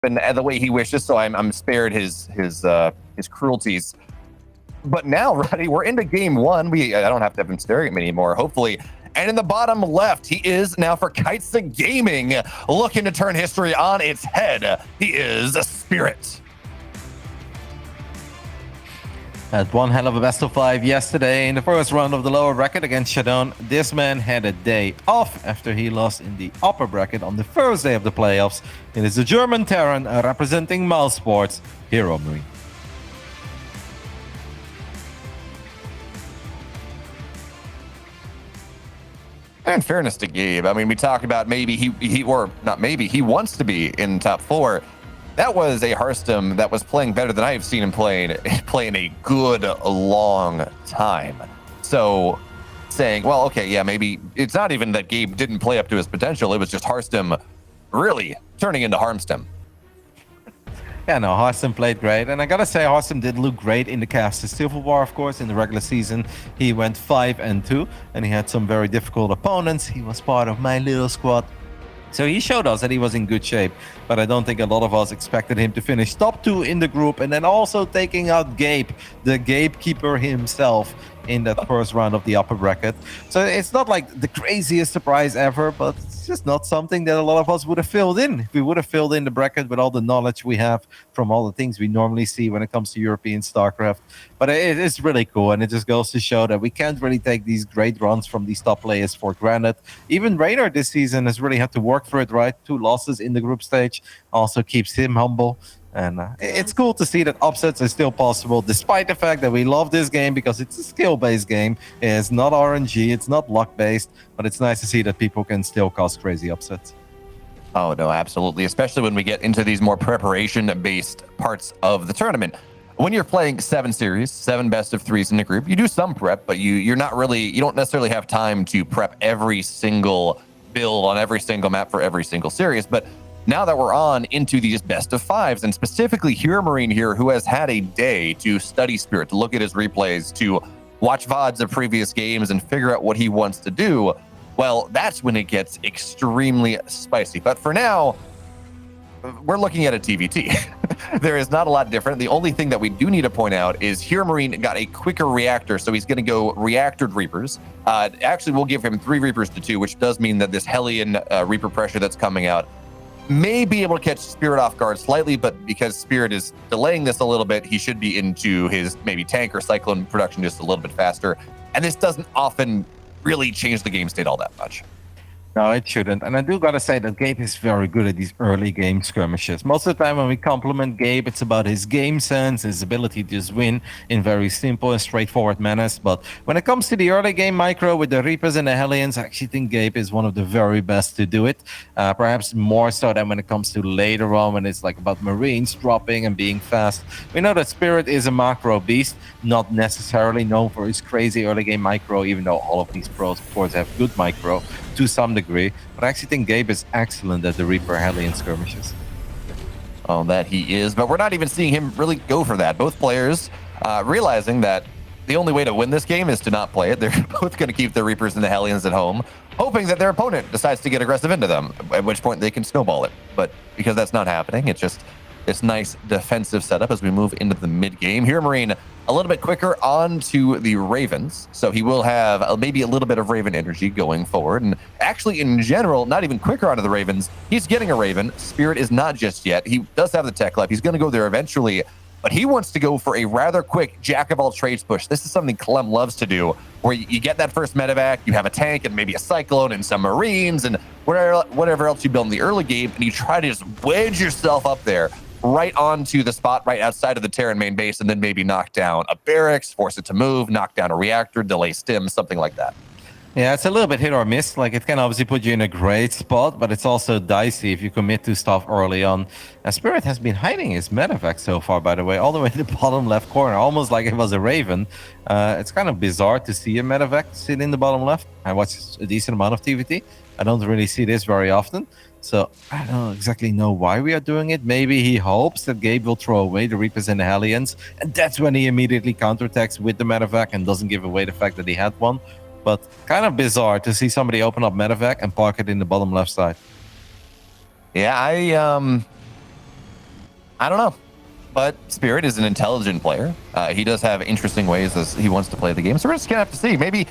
the way he wishes, so I'm spared his cruelties. But now, Roddy, we're into game one. I don't have to have him staring at me anymore, hopefully. And in the bottom left, he is now for Kaitsa Gaming, looking to turn history on its head. He is a Spirit. Had one hell of a best of 5 yesterday in the first round of the lower bracket against Shadon. This man had a day off after he lost in the upper bracket on the first day of the playoffs. It is the German Terran representing Mouse Sports, HeRoMaRinE. In fairness to Gabe, I mean, we talked about maybe he wants to be in top 4. That was a Hearthstone that was playing better than I've seen him play in a good long time. So saying, well, okay, yeah, maybe it's not even that Gabe didn't play up to his potential. It was just Hearthstone really turning into Harmstem. Yeah, no, Hearthstone played great. And I gotta say, Hearthstone did look great in the Cast of Civil War, of course. In the regular season, he went 5-2, and he had some very difficult opponents. He was part of my little squad. So he showed us that he was in good shape, but I don't think a lot of us expected him to finish top 2 in the group, and then also taking out Gabe, the gatekeeper himself, in that first round of the upper bracket. So it's not like the craziest surprise ever, but it's just not something that a lot of us would have filled in. If we would have filled in the bracket with all the knowledge we have from all the things we normally see when it comes to European StarCraft. But it is really cool, and it just goes to show that we can't really take these great runs from these top players for granted. Even Raynor this season has really had to work for it, right? 2 losses in the group stage also keeps him humble. And it's cool to see that upsets are still possible, despite the fact that we love this game because it's a skill-based game. It's not RNG, it's not luck-based, but it's nice to see that people can still cause crazy upsets. Oh, no, absolutely, especially when we get into these more preparation-based parts of the tournament. When you're playing 7 series, 7 best of 3s in a group, you do some prep, but you don't necessarily have time to prep every single build on every single map for every single series. But now that we're on into these best of 5s, and specifically HeRoMaRinE here, who has had a day to study Spirit, to look at his replays, to watch VODs of previous games and figure out what he wants to do, well, that's when it gets extremely spicy. But for now, we're looking at a TVT. There is not a lot different. The only thing that we do need to point out is HeRoMaRinE got a quicker reactor, so he's going to go reactored Reapers. Actually, we'll give him 3 Reapers to 2, which does mean that this Hellion Reaper pressure that's coming out may be able to catch Spirit off guard slightly, but because Spirit is delaying this a little bit, he should be into his maybe tank or cyclone production just a little bit faster. And this doesn't often really change the game state all that much. No, it shouldn't. And I do gotta say that Gabe is very good at these early game skirmishes. Most of the time when we compliment Gabe, it's about his game sense, his ability to just win in very simple and straightforward manners. But when it comes to the early game micro with the Reapers and the Hellions, I actually think Gabe is one of the very best to do it. Perhaps more so than when it comes to later on when it's like about Marines dropping and being fast. We know that Spirit is a macro beast, not necessarily known for his crazy early game micro, even though all of these pros, of course, have good micro to some degree, but I actually think Gabe is excellent at the Reaper Hellion skirmishes. Oh, that he is, but we're not even seeing him really go for that. Both players realizing that the only way to win this game is to not play it. They're both going to keep the Reapers and the Hellions at home, hoping that their opponent decides to get aggressive into them, at which point they can snowball it. But because that's not happening, it's just this nice defensive setup as we move into the mid-game. HeRoMaRinE a little bit quicker onto the Ravens, so he will have maybe a little bit of Raven energy going forward. And actually, in general, not even quicker onto the Ravens. He's getting a Raven. Spirit is not just yet. He does have the tech left. He's going to go there eventually, but he wants to go for a rather quick jack-of-all-trades push. This is something Clem loves to do, where you get that first medevac, you have a tank and maybe a Cyclone and some Marines and whatever else you build in the early game, and you try to just wedge yourself up there right onto the spot right outside of the Terran main base, and then maybe knock down a barracks, force it to move, knock down a reactor, delay stim, something like that. Yeah, it's a little bit hit or miss. Like, it can obviously put you in a great spot, but it's also dicey if you commit to stuff early on. And Spirit has been hiding his medevac so far, by the way, all the way to the bottom left corner, almost like it was a Raven. It's kind of bizarre to see a medevac sit in the bottom left. I watch a decent amount of TVT. I don't really see this very often. So I don't exactly know why we are doing it. Maybe he hopes that Gabe will throw away the Reapers and the Hellions, and that's when he immediately counterattacks with the medevac and doesn't give away the fact that he had one. But kind of bizarre to see somebody open up medevac and park it in the bottom left side. Yeah, I don't know. But Spirit is an intelligent player. He does have interesting ways as he wants to play the game. So we're just going to have to see. Maybe,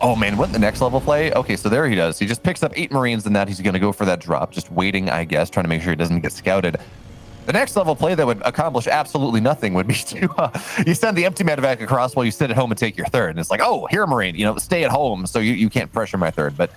oh man, what the next level play? Okay, so there he does. He just picks up 8 Marines and that he's going to go for that drop. Just waiting, I guess, trying to make sure he doesn't get scouted. The next level play that would accomplish absolutely nothing would be to you send the empty medevac across while you sit at home and take your third. And it's like, oh, HeRoMaRinE, stay at home so you can't pressure my third. But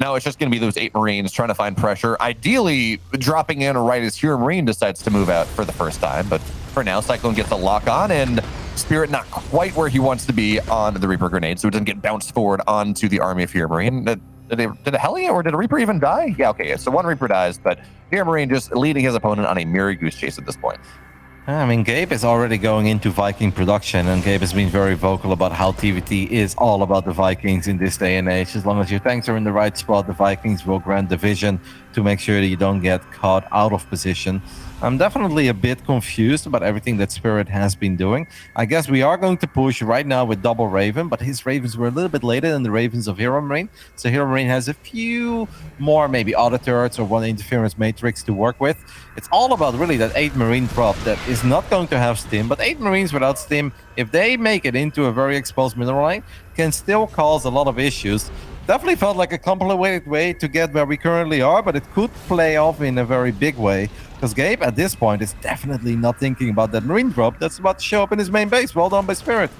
no, it's just going to be those 8 Marines trying to find pressure. Ideally, dropping in right as HeRoMaRinE decides to move out for the first time. But for now, Cyclone gets a lock on, and Spirit not quite where he wants to be on the Reaper grenade, so it doesn't get bounced forward onto the army of HeRoMaRinE. Did a Heli or did a Reaper even die? Yeah, okay, so 1 Reaper dies, but HeRoMaRinE just leading his opponent on a Merry Goose Chase at this point. I mean, Gabe is already going into Viking production, and Gabe has been very vocal about how TVT is all about the Vikings in this day and age. As long as your tanks are in the right spot, the Vikings will grant the vision to make sure that you don't get caught out of position. I'm definitely a bit confused about everything that Spirit has been doing. I guess we are going to push right now with double Raven, but his Ravens were a little bit later than the Ravens of HeRoMaRinE. So HeRoMaRinE has a few more maybe auto turrets or 1 interference matrix to work with. It's all about really that 8 Marine prop that is not going to have stim, but 8 Marines without stim, if they make it into a very exposed mineral line, can still cause a lot of issues. Definitely felt like a complicated way to get where we currently are, but it could play off in a very big way. Because Gabe, at this point, is definitely not thinking about that Marine drop that's about to show up in his main base. Well done by Spirit.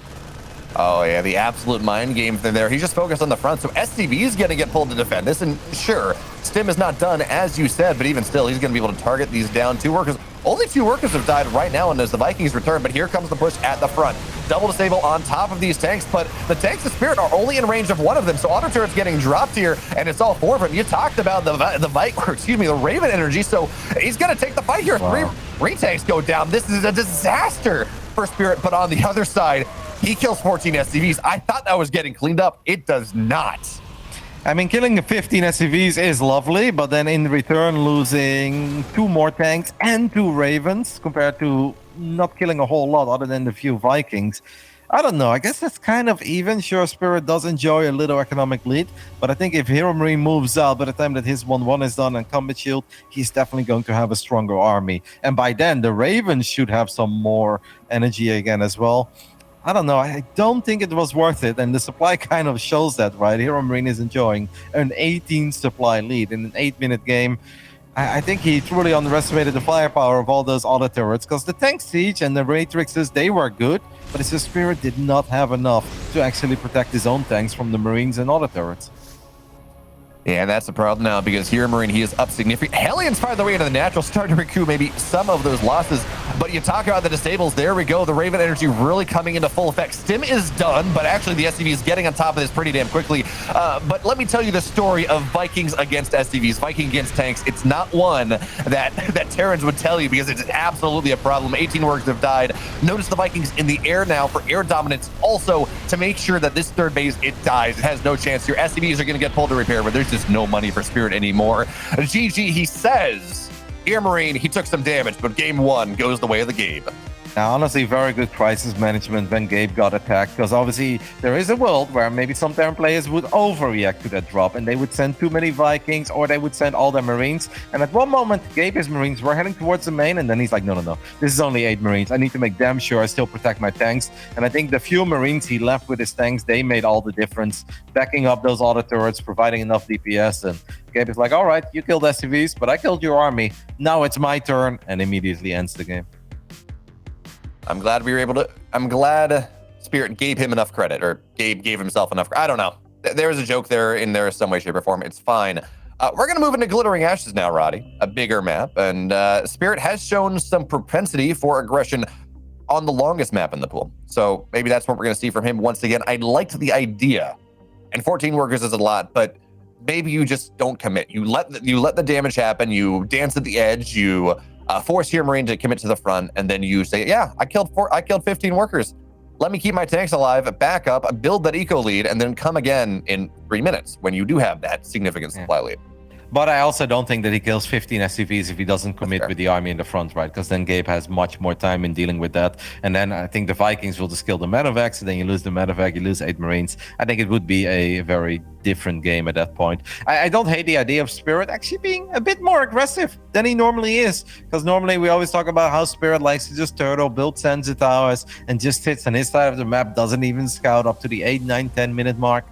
Oh, yeah, the absolute mind game thing there. He's just focused on the front, so SCV is going to get pulled to defend this. And sure, Stim is not done, as you said, but even still, he's going to be able to target these down 2 workers. Only 2 workers have died right now, and as the Vikings return, but here comes the push at the front. Double disable on top of these tanks, but the tanks of Spirit are only in range of 1 of them, so auto turret's getting dropped here, and it's all 4 of them. You talked about the Raven energy, so he's going to take the fight here. Wow. 3 tanks go down. This is a disaster for Spirit, but on the other side, he kills 14 SCVs. I thought that was getting cleaned up. It does not. I mean, killing 15 SCVs is lovely, but then in return losing 2 more tanks and 2 Ravens compared to not killing a whole lot other than the few Vikings. I don't know. I guess that's kind of even. Sure, Spirit does enjoy a little economic lead, but I think if HeRoMaRinE moves out by the time that his 1-1 is done and Combat Shield, he's definitely going to have a stronger army. And by then, the Ravens should have some more energy again as well. I don't know. I don't think it was worth it, and the supply kind of shows that, right? HeRoMaRinE is enjoying an 18 supply lead in an 8-minute game. I think he truly underestimated the firepower of all those auto turrets, because the tank siege and the matrixes, they were good, but it's just Spirit did not have enough to actually protect his own tanks from the Marines and auto turrets. Yeah, that's the problem now, because HeRoMaRinE, he is up significantly. Hellions find their way into the natural, starting to recoup maybe some of those losses. But you talk about the disables, there we go. The Raven energy really coming into full effect. Stim is done, but actually the SCV is getting on top of this pretty damn quickly. But let me tell you the story of Vikings against SCVs, Viking against tanks. It's not one that Terrans would tell you, because it's absolutely a problem. 18 workers have died. Notice the Vikings in the air now for air dominance, also to make sure that this third base, it dies. It has no chance. Your SCVs are going to get pulled to repair, but there's just no money for Spirit anymore. GG, he says. HeRoMaRinE, he took some damage, but game 1 goes the way of the Gabe. Now, honestly, very good crisis management when Gabe got attacked, because obviously there is a world where maybe some Terran players would overreact to that drop, and they would send too many Vikings, or they would send all their Marines. And at one moment, Gabe's Marines were heading towards the main, and then he's like, no, this is only 8 Marines. I need to make damn sure I still protect my tanks. And I think the few Marines he left with his tanks, they made all the difference, backing up those auto turrets, providing enough DPS. And Gabe is like, all right, you killed SCVs, but I killed your army. Now it's my turn, and immediately ends the game. I'm glad we were able to. I'm glad Spirit gave him enough credit, or Gabe gave himself enough. I don't know. There was a joke there in there some way, shape, or form. It's fine. We're going to move into Glittering Ashes now, Roddy. A bigger map. And Spirit has shown some propensity for aggression on the longest map in the pool. So maybe that's what we're going to see from him once again. I liked the idea. And 14 workers is a lot, but maybe you just don't commit. You let the damage happen. You dance at the edge. You force HeRoMaRinE to commit to the front, and then you say, yeah, I killed 15 workers. Let me keep my tanks alive, back up, build that eco lead, and then come again in 3 minutes when you do have that significant supply lead. But I also don't think that he kills 15 SCVs if he doesn't commit with the army in the front, right? Because then Gabe has much more time in dealing with that. And then I think the Vikings will just kill the medevacs, and then you lose the medevac, you lose 8 Marines. I think it would be a very different game at that point. I don't hate the idea of Spirit actually being a bit more aggressive than he normally is. Because normally we always talk about how Spirit likes to just turtle, build sensor towers, and just sits on his side of the map, doesn't even scout up to the 8, 9, 10 minute mark.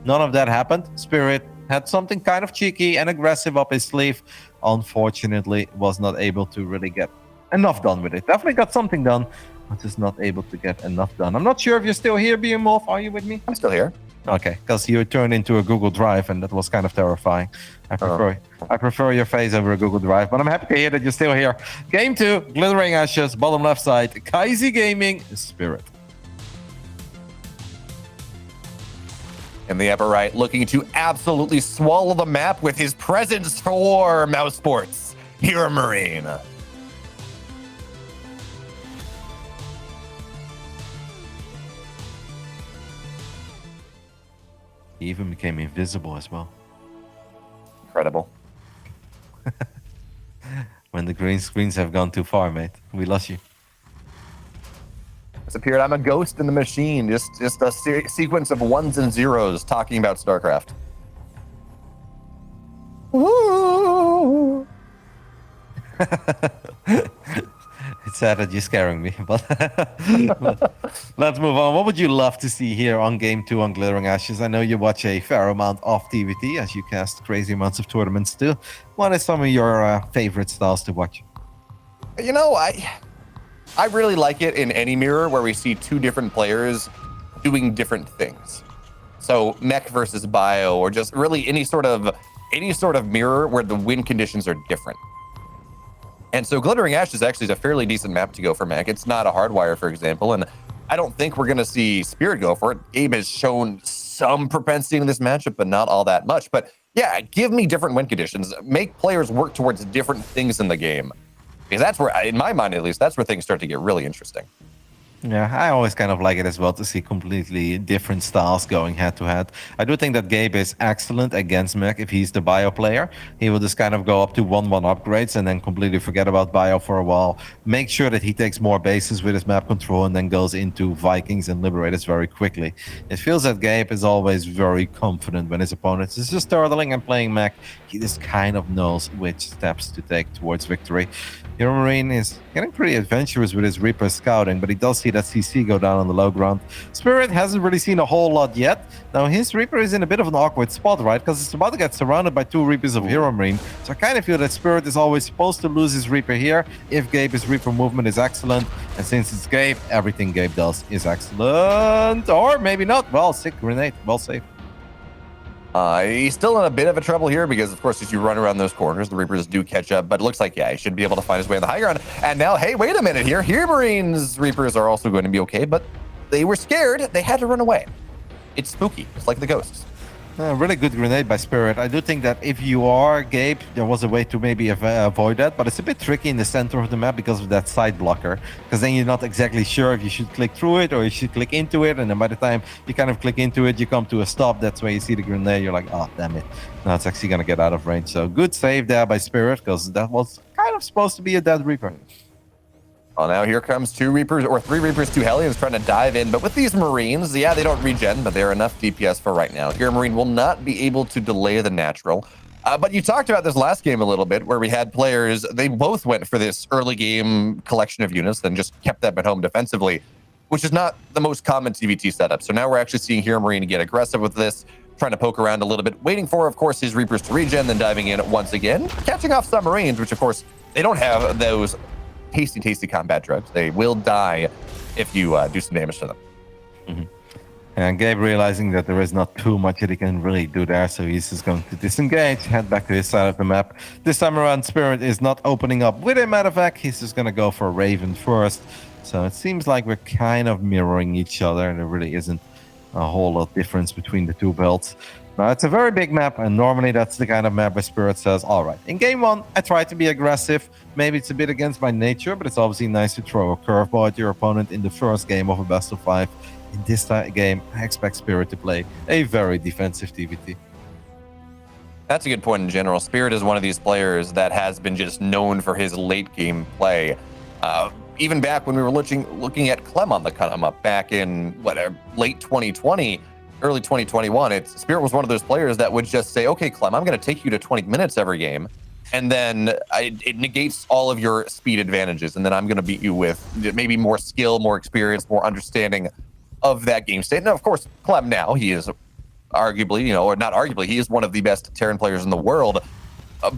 None of that happened. Spirit had something kind of cheeky and aggressive up his sleeve. Unfortunately, was not able to really get enough done with it. Definitely got something done, but just not able to get enough done. I'm not sure if you're still here, Beamwolf. Are you with me? I'm still here. Okay, because you turned into a Google Drive, and that was kind of terrifying. I prefer your face over a Google Drive, but I'm happy to hear that you're still here. Game 2, Glittering Ashes, bottom left side, Kaizi Gaming, Spirit. In the upper right, looking to absolutely swallow the map with his presence for Mouse Sports, HeRoMaRinE. He even became invisible as well. Incredible. When the green screens have gone too far, mate. We lost you. Disappeared. I'm a ghost in the machine. Just a sequence of ones and zeros talking about StarCraft. Woo! It's sad that you're scaring me, but let's move on. What would you love to see here on Game 2 on Glittering Ashes? I know you watch a fair amount of TVT as you cast crazy amounts of tournaments too. What are some of your favorite styles to watch? You know, I really like it in any mirror where we see two different players doing different things. So mech versus bio, or just really any sort of mirror where the win conditions are different. And so Glittering Ashes actually is a fairly decent map to go for mech. It's not a hardwire, for example, and I don't think we're going to see Spirit go for it. Gabe has shown some propensity in this matchup, but not all that much. But yeah, give me different win conditions. Make players work towards different things in the game. Because that's where, in my mind at least, that's where things start to get really interesting. Yeah, I always kind of like it as well to see completely different styles going head to head. I do think that Gabe is excellent against mech if he's the bio player. He will just kind of go up to 1-1 upgrades and then completely forget about bio for a while. Make sure that he takes more bases with his map control and then goes into Vikings and Liberators very quickly. It feels that Gabe is always very confident when his opponent is just turtling and playing mech. He just kind of knows which steps to take towards victory. HeRoMaRinE is getting pretty adventurous with his Reaper scouting, but he does see that CC go down on the low ground. Spirit hasn't really seen a whole lot yet. Now his Reaper is in a bit of an awkward spot, right? Because it's about to get surrounded by 2 Reapers of HeRoMaRinE. So I kind of feel that Spirit is always supposed to lose his Reaper here if Gabe's Reaper movement is excellent. And since it's Gabe, everything Gabe does is excellent. Or maybe not. Well, sick grenade. Well saved. He's still in a bit of a trouble here because, of course, as you run around those corners, the Reapers do catch up. But it looks like, yeah, he should be able to find his way on the high ground. And now, hey, wait a minute here. HeRoMaRinE's Reapers are also going to be okay, but they were scared. They had to run away. It's spooky. It's like the ghosts. Really good grenade by Spirit. I do think that if you are Gabe, there was a way to maybe avoid that, but it's a bit tricky in the center of the map because of that side blocker, because then you're not exactly sure if you should click through it or you should click into it, and then by the time you kind of click into it, you come to a stop. That's where you see the grenade. You're like, oh, damn it. Now it's actually going to get out of range. So good save there by Spirit, because that was kind of supposed to be a dead Reaper. Well, now here comes 2 Reapers, or 3 Reapers, 2 Hellions trying to dive in. But with these Marines, yeah, they don't regen, but they're enough DPS for right now. HeRoMaRinE will not be able to delay the natural. But you talked about this last game a little bit, where we had players, they both went for this early game collection of units and just kept them at home defensively, which is not the most common TVT setup. So now we're actually seeing HeRoMaRinE get aggressive with this, trying to poke around a little bit, waiting for, of course, his Reapers to regen, then diving in once again, catching off some Marines, which, of course, they don't have those tasty combat drugs. They will die if you do some damage to them. Mm-hmm. And Gabe realizing that there is not too much that he can really do there, so he's just going to disengage, head back to his side of the map. This time around, Spirit is not opening up with a medevac. He's just going to go for a Raven first. So it seems like we're kind of mirroring each other, and there really isn't a whole lot of difference between the 2 builds. Now, it's a very big map, and normally that's the kind of map where Spirit says, all right, in game 1, I try to be aggressive. Maybe it's a bit against my nature, but it's obviously nice to throw a curveball at your opponent in the first game of a best of 5. In this game, I expect Spirit to play a very defensive TVT. That's a good point in general. Spirit is one of these players that has been just known for his late game play. Even back when we were looking at Clem on the come up back in late 2020, early 2021, Spirit was one of those players that would just say, "Okay, Clem, I'm going to take you to 20 minutes every game, and then it negates all of your speed advantages, and then I'm going to beat you with maybe more skill, more experience, more understanding of that game state." And of course, Clem now, he is arguably, or not arguably, he is one of the best Terran players in the world.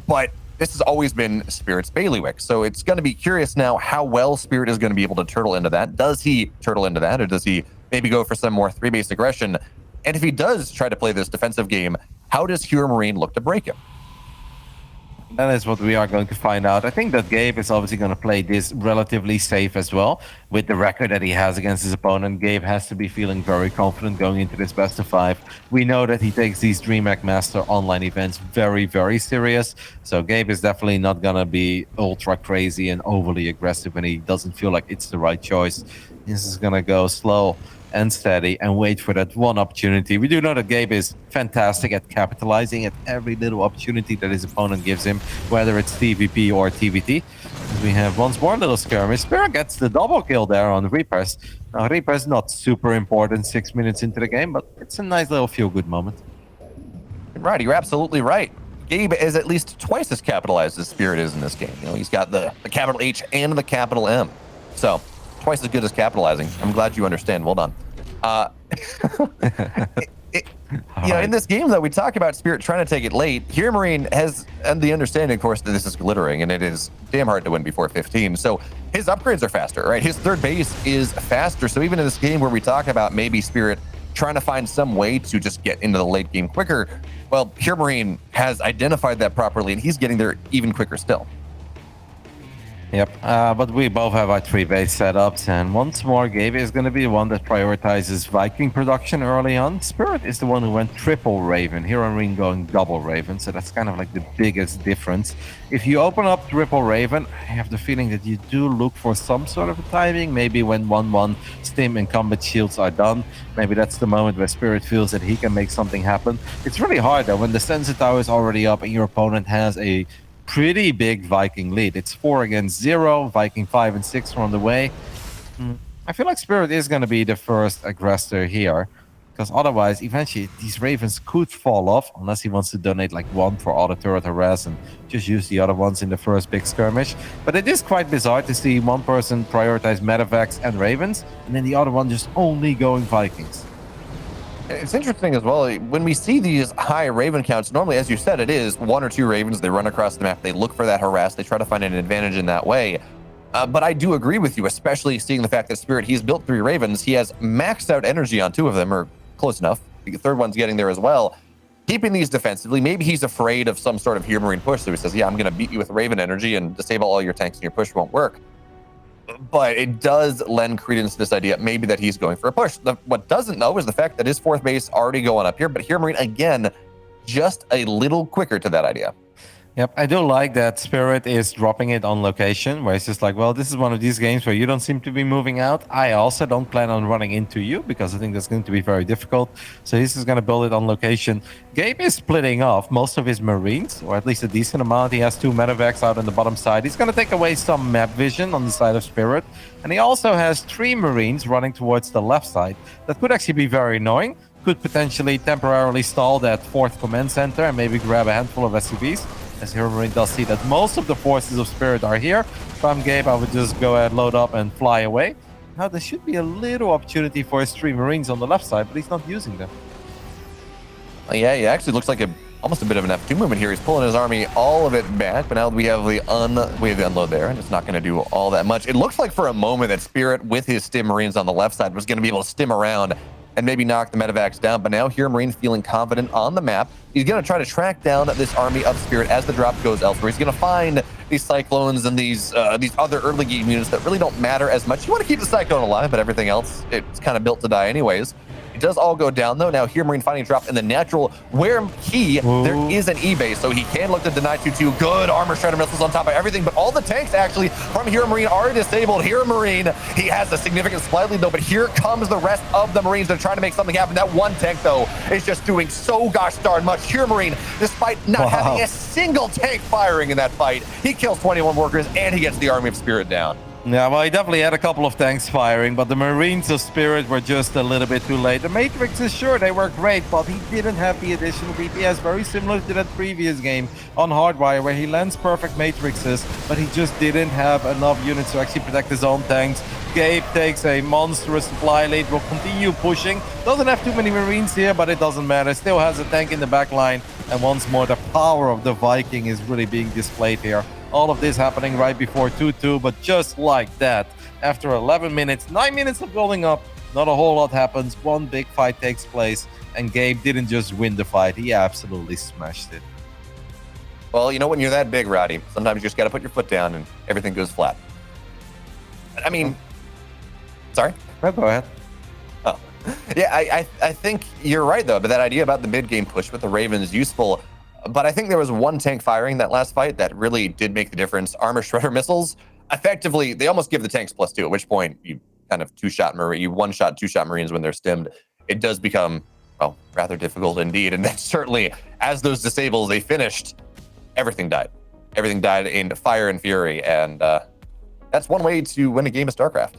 But this has always been Spirit's bailiwick. So it's going to be curious now how well Spirit is going to be able to turtle into that. Does he turtle into that, or does he maybe go for some more 3-base aggression? And if he does try to play this defensive game, how does HeRoMaRinE look to break him? That is what we are going to find out. I think that Gabe is obviously going to play this relatively safe as well. With the record that he has against his opponent, Gabe has to be feeling very confident going into this best of 5. We know that he takes these DreamHack Master online events very, very serious. So Gabe is definitely not going to be ultra crazy and overly aggressive when he doesn't feel like it's the right choice. This is going to go slow and steady and wait for that one opportunity. We do know that Gabe is fantastic at capitalizing at every little opportunity that his opponent gives him, whether it's TVP or TVT. We have once more a little skirmish. Spirit gets the double kill there on Reapers. Now, Reapers not super important 6 minutes into the game, but it's a nice little feel-good moment. Right, you're absolutely right. Gabe is at least twice as capitalized as Spirit is in this game. He's got the capital H and the capital M. So, twice as good as capitalizing. I'm glad you understand. Well done. In this game that we talk about Spirit trying to take it late, HeRoMaRinE has the understanding, of course, that this is glittering, and it is damn hard to win before 15. So his upgrades are faster, right? His third base is faster. So even in this game where we talk about maybe Spirit trying to find some way to just get into the late game quicker, well, HeRoMaRinE has identified that properly, and he's getting there even quicker still. Yep, but we both have our 3-base setups, and once more, Gabe is going to be the one that prioritizes Viking production early on. Spirit is the one who went triple Raven, HeRoMaRinE going double Raven, so that's kind of like the biggest difference. If you open up triple Raven, I have the feeling that you do look for some sort of a timing, maybe when 1-1 Stim and combat shields are done. Maybe that's the moment where Spirit feels that he can make something happen. It's really hard though, when the sensor tower is already up and your opponent has a pretty big Viking lead. It's 4 against 0, Viking 5 and 6 are on the way. I feel like Spirit is going to be the first aggressor here, because otherwise, eventually, these Ravens could fall off, unless he wants to donate like 1 for auto turret harass and just use the other ones in the first big skirmish. But it is quite bizarre to see one person prioritize Medivacs and Ravens, and then the other one just only going Vikings. It's interesting as well, when we see these high Raven counts, normally, as you said, it is 1 or 2 Ravens, they run across the map, they look for that harass, they try to find an advantage in that way. But I do agree with you, especially seeing the fact that Spirit, he's built 3 Ravens, he has maxed out energy on 2 of them, or close enough, the third one's getting there as well. Keeping these defensively, maybe he's afraid of some sort of HeRoMaRinE push, so he says, yeah, I'm going to beat you with Raven energy and disable all your tanks and your push won't work. But it does lend credence to this idea, maybe that he's going for a push. What doesn't know is the fact that his 4th base already going up here, but HeRoMaRinE, again, just a little quicker to that idea. Yep, I do like that Spirit is dropping it on location, where it's just like, well, this is one of these games where you don't seem to be moving out. I also don't plan on running into you, because I think that's going to be very difficult. So this is going to build it on location. Gabe is splitting off most of his Marines, or at least a decent amount. He has 2 Medivacs out on the bottom side. He's going to take away some map vision on the side of Spirit. And he also has 3 Marines running towards the left side. That could actually be very annoying. Could potentially temporarily stall that 4th command center and maybe grab a handful of SCVs. As HeRoMaRinE does see that most of the forces of Spirit are here. If I'm Gabe, I would just go ahead, load up, and fly away. Now, there should be a little opportunity for his 3 Marines on the left side, but he's not using them. Yeah, he actually looks like almost a bit of an F2 movement here. He's pulling his army, all of it back, but now we have the unload there, and it's not going to do all that much. It looks like for a moment that Spirit, with his Stim Marines on the left side, was going to be able to stim around and maybe knock the Medivacs down, but now HeRoMaRinE feeling confident on the map. He's going to try to track down this army of Spirit as the drop goes elsewhere. He's going to find these Cyclones and these other early game units that really don't matter as much. You want to keep the Cyclone alive, but everything else, it's kind of built to die anyways. It does all go down, though. Now, HeRoMaRinE finding a drop in the natural, where there is an E-base, so he can look to deny 2-2. Good armor shredder missiles on top of everything, but all the tanks, actually, from HeRoMaRinE are disabled. HeRoMaRinE, he has a significant supply lead, though, but here comes the rest of the Marines. They're trying to make something happen. That one tank, though, is just doing so gosh darn much. HeRoMaRinE, despite not having a single tank firing in that fight, he kills 21 workers, and he gets the Army of Spirit down. Yeah, well, he definitely had a couple of tanks firing, but the Marines of Spirit were just a little bit too late. The Matrixes, sure, they were great, but he didn't have the additional DPS, very similar to that previous game on Hardwire, where he lands perfect Matrixes, but he just didn't have enough units to actually protect his own tanks. Gabe takes a monstrous supply lead, will continue pushing. Doesn't have too many Marines here, but it doesn't matter. Still has a tank in the back line, and once more, the power of the Viking is really being displayed here. All of this happening right before 2-2, but just like that, after 11 minutes, 9 minutes of building up, not a whole lot happens. One big fight takes place, and Gabe didn't just win the fight, he absolutely smashed it. Well, you know, when you're that big, Roddy, sometimes you just got to put your foot down and everything goes flat. I mean, sorry? No, go ahead. Oh, yeah, I think you're right, though, but that idea about the mid-game push with the Raven is useful. But I think there was one tank firing that last fight that really did make the difference. Armor shredder missiles, effectively, they almost give the tanks +2, at which point you kind of one-shot, two-shot Marines when they're stimmed. It does become, well, rather difficult indeed. And then certainly, as those disables, they finished, everything died. Everything died in fire and fury. And that's one way to win a game of StarCraft.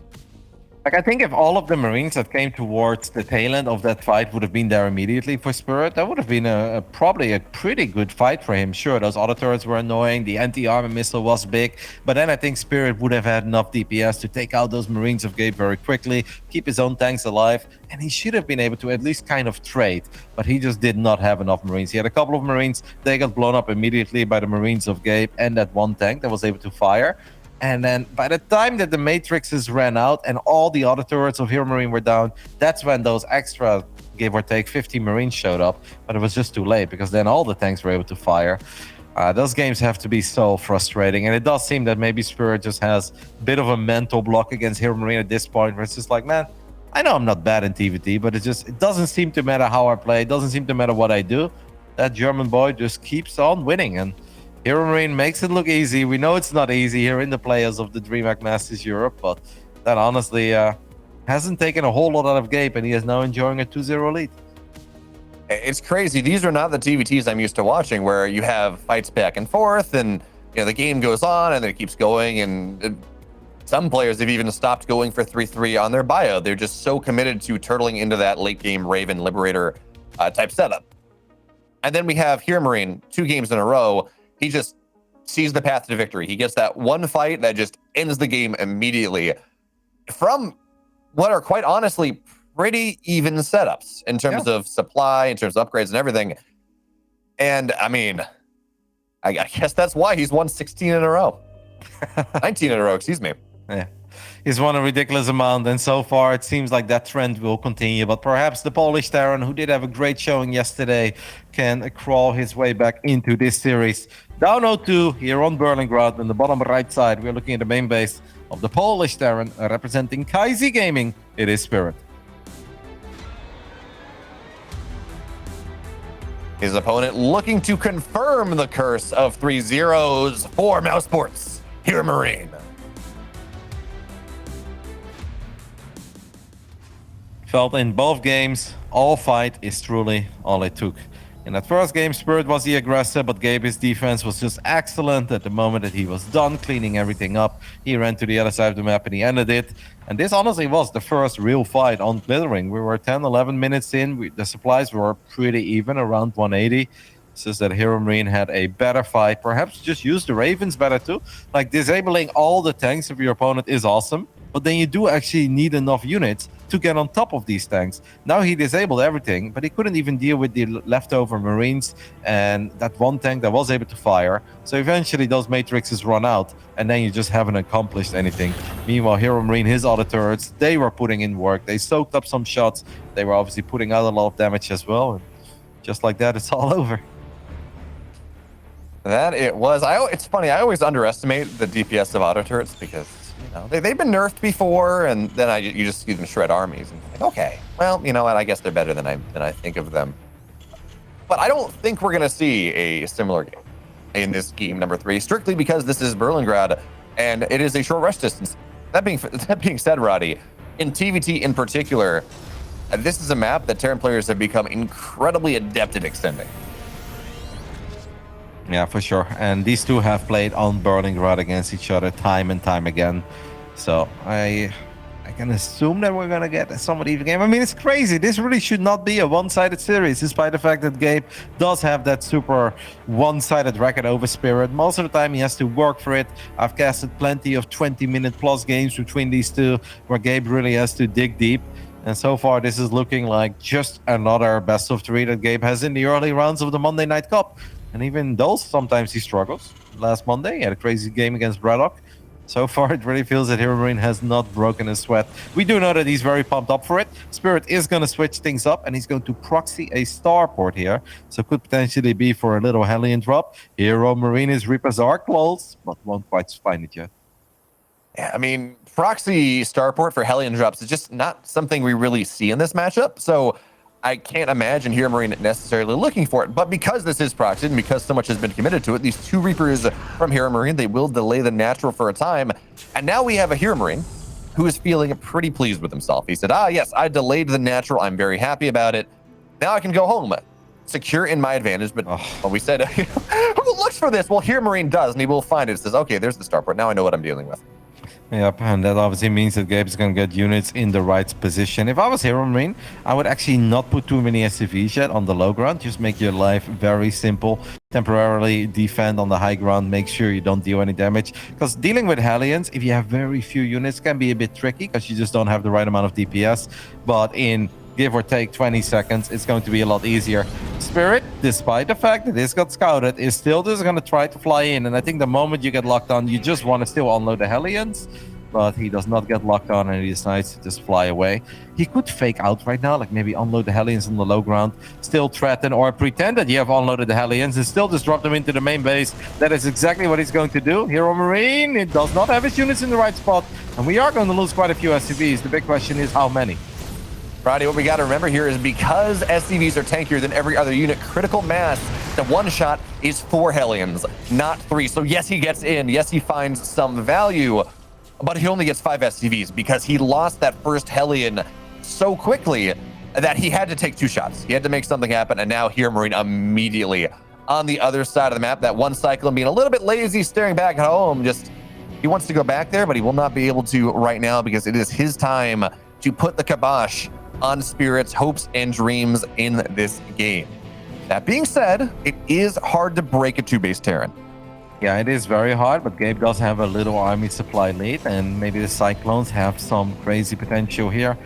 Like, I think if all of the Marines that came towards the tail end of that fight would have been there immediately for Spirit, that would have been probably a pretty good fight for him. Sure, those auto turrets were annoying, the anti-armor missile was big, but then I think Spirit would have had enough DPS to take out those Marines of Gabe very quickly, keep his own tanks alive, and he should have been able to at least kind of trade, but he just did not have enough Marines. He had a couple of Marines, they got blown up immediately by the Marines of Gabe and that one tank that was able to fire. And then by the time that the Matrixes ran out and all the auto turrets of HeRoMaRinE were down, that's when those extra, give or take, 50 Marines showed up. But it was just too late because then all the tanks were able to fire. Those games have to be so frustrating. And it does seem that maybe Spirit just has a bit of a mental block against HeRoMaRinE at this point, where it's just like, man, I know I'm not bad in TVT, but it doesn't seem to matter how I play. It doesn't seem to matter what I do. That German boy just keeps on winning. And HeRoMaRinE makes it look easy. We know it's not easy here in the players of the DreamHack Masters Europe, but that honestly hasn't taken a whole lot out of Gabe, and he is now enjoying a 2-0 lead. It's crazy. These are not the TVTs I'm used to watching, where you have fights back and forth, and the game goes on, and then it keeps going, and some players have even stopped going for 3-3 on their bio. They're just so committed to turtling into that late game Raven Liberator type setup. And then we have HeRoMaRinE 2 games in a row. He just sees the path to victory. He gets that one fight that just ends the game immediately from what are quite honestly pretty even setups in terms of supply, in terms of upgrades and everything. And I mean, I guess that's why he's won 16 in a row. 19 in a row, excuse me. Yeah. He's won a ridiculous amount, and so far it seems like that trend will continue. But perhaps the Polish Terran, who did have a great showing yesterday, can crawl his way back into this series. Down 0-2 here on Berlingrad. On the bottom right side, we're looking at the main base of the Polish Terran, representing Kaisi Gaming. It is Spirit. His opponent looking to confirm the curse of 3 zeros for Mouse Sports. HeRoMaRinE. Felt in both games, all fight is truly all it took. In that first game, Spirit was the aggressor, but Gabe's defense was just excellent. At the moment that he was done cleaning everything up, he ran to the other side of the map and he ended it. And this honestly was the first real fight on Glittering. We were 10, 11 minutes in. The supplies were pretty even, around 180. It's just that HeRoMaRinE had a better fight. Perhaps just use the Ravens better too. Like, disabling all the tanks of your opponent is awesome, but then you do actually need enough units to get on top of these tanks. Now he disabled everything, but he couldn't even deal with the leftover Marines and that one tank that was able to fire. So eventually those matrices run out, and then you just haven't accomplished anything. Meanwhile, HeRoMaRinE, his auto turrets, they were putting in work. They soaked up some shots. They were obviously putting out a lot of damage as well. And just like that, it's all over. That it was. It's funny, I always underestimate the DPS of auto turrets because You know, they've been nerfed before, and then you just see them shred armies, and like, okay, well, you know what? I guess they're better than I think of them. But I don't think we're gonna see a similar game in this game number 3, strictly because this is Berlingrad, and it is a short rush distance. That being said, Roddy, in TVT in particular, this is a map that Terran players have become incredibly adept at extending. Yeah, for sure. And these two have played on Berlingrad against each other time and time again. So I can assume that we're going to get a somewhat even game. I mean, it's crazy. This really should not be a one-sided series, despite the fact that Gabe does have that super one-sided record over Spirit. Most of the time, he has to work for it. I've casted plenty of 20-minute plus games between these two, where Gabe really has to dig deep. And so far, this is looking like just another best of 3 that Gabe has in the early rounds of the Monday Night Cup. And even those, sometimes he struggles. Last Monday, he had a crazy game against Braddock. So far, it really feels that HeRoMaRinE has not broken a sweat. We do know that he's very pumped up for it. Spirit is going to switch things up, and he's going to proxy a starport here. So could potentially be for a little Hellion drop. HeRoMaRiNE's Reapers are close, but won't quite find it yet. Yeah, I mean, proxy starport for Hellion drops is just not something we really see in this matchup. So I can't imagine HeRoMaRiNE necessarily looking for it, but because this is proxied and because so much has been committed to it, these 2 Reapers from HeRoMaRiNE, they will delay the natural for a time. And now we have a HeRoMaRiNE who is feeling pretty pleased with himself. He said, yes, I delayed the natural. I'm very happy about it. Now I can go home, secure in my advantage. But well, we said, who looks for this? Well, HeRoMaRiNE does, and he will find it. It says, okay, there's the starport. Now I know what I'm dealing with. Yep, and that obviously means that Gabe's going to get units in the right position. If I was HeRoMaRiNE, I would actually not put too many SCVs yet on the low ground. Just make your life very simple. Temporarily defend on the high ground. Make sure you don't deal any damage. Because dealing with Hellions, if you have very few units, can be a bit tricky because you just don't have the right amount of DPS. But in give or take 20 seconds, it's going to be a lot easier. Spirit, despite the fact that this got scouted, is still just going to try to fly in. And I think the moment you get locked on, you just want to still unload the Hellions. But he does not get locked on, and he decides to just fly away. He could fake out right now, like maybe unload the Hellions on the low ground, still threaten or pretend that you have unloaded the Hellions and still just drop them into the main base. That is exactly what he's going to do. HeRoMaRiNE, it does not have his units in the right spot, and we are going to lose quite a few SCVs. The big question is how many? Roddy, what we got to remember here is because SCVs are tankier than every other unit, critical mass, the one shot is 4 Hellions, not 3. So yes, he gets in. Yes, he finds some value, but he only gets 5 SCVs because he lost that first Hellion so quickly that he had to take 2 shots. He had to make something happen, and now HeRoMaRiNE immediately on the other side of the map. That one cyclone being a little bit lazy, staring back at home. Just, he wants to go back there, but he will not be able to right now because it is his time to put the kibosh on Spirit's hopes and dreams in this game. That being said, it is hard to break a 2-base Terran. Yeah, it is very hard, but Gabe does have a little army supply lead, and maybe the Cyclones have some crazy potential here.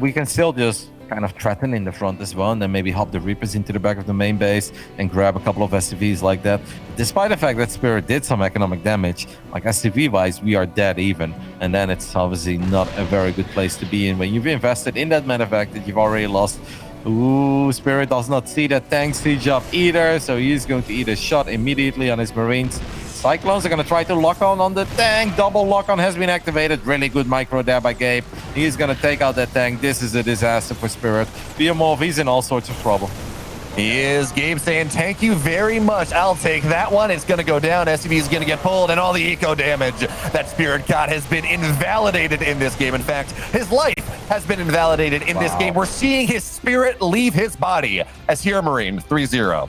We can still just kind of threaten in the front as well, and then maybe hop the Reapers into the back of the main base and grab a couple of SCVs like that. Despite the fact that Spirit did some economic damage, like SCV-wise, we are dead even, and then it's obviously not a very good place to be in when you've invested in that medevac that you've already lost. Ooh, Spirit does not see that tank siege up either, so he's going to eat a shot immediately on his Marines. Cyclones are going to try to lock on the tank. Double lock on has been activated. Really good micro there by Gabe. He's going to take out that tank. This is a disaster for Spirit. Behemoth, he's in all sorts of trouble. He is. Gabe saying, thank you very much. I'll take that one. It's going to go down. SCV is going to get pulled, and all the eco damage that Spirit got has been invalidated in this game. In fact, his life has been invalidated in this game. We're seeing his spirit leave his body as HeRoMaRiNE 3-0.